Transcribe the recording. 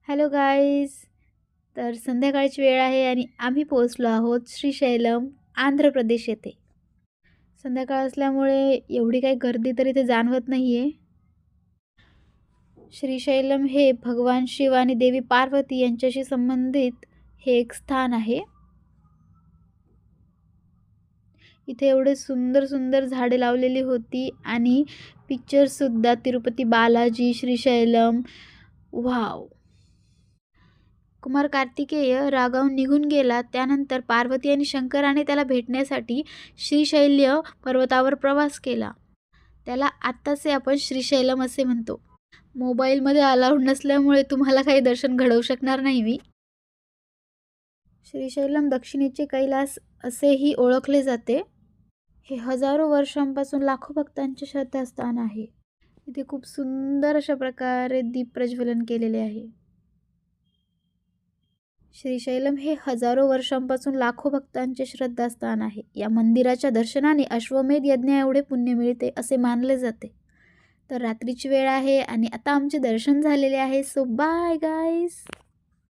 Hello guys. तर संध्याकाळची वेळ आहे आणि आम्ही पोहोचलो आहोत श्रीशैलम, आंध्र प्रदेश येथे. संध्याकाळ असल्यामुळे एवढी काही गर्दी तरी इथे जाणवत नाही आहे. श्रीशैलम हे भगवान शिव आणि देवी पार्वती यांच्याशी संबंधित हे एक स्थान आहे. इथे एवढे सुंदर सुंदर झाडे लावलेली होती आणि पिक्चरसुद्धा तिरुपती बालाजी, श्रीशैलम. वाव. कुमार कार्तिकेय रागावून निघून गेला. त्यानंतर पार्वती आणि शंकराने त्याला भेटण्यासाठी श्रीशैल्य पर्वतावर प्रवास केला. त्याला आत्ताचे आपण श्रीशैलम असे म्हणतो. मोबाईलमध्ये अलाउड नसल्यामुळे तुम्हाला काही दर्शन घडवू शकणार नाही मी. श्रीशैलम दक्षिणेचे कैलास असेही ओळखले जाते. हे हजारो वर्षांपासून लाखो भक्तांचे श्रद्धास्थान आहे. इथे खूप सुंदर अशा प्रकारे दीप प्रज्वलन केलेले आहे. श्रीशैलम हे हजारो वर्षांपासून लाखो भक्तांचे श्रद्धास्थान आहे. या मंदिराच्या दर्शनाने अश्वमेध यज्ञ एवढे पुण्य मिळते असे मानले जाते. तर रात्रीची वेळ आहे आणि आता आमचे दर्शन झालेले आहे. So bye guys.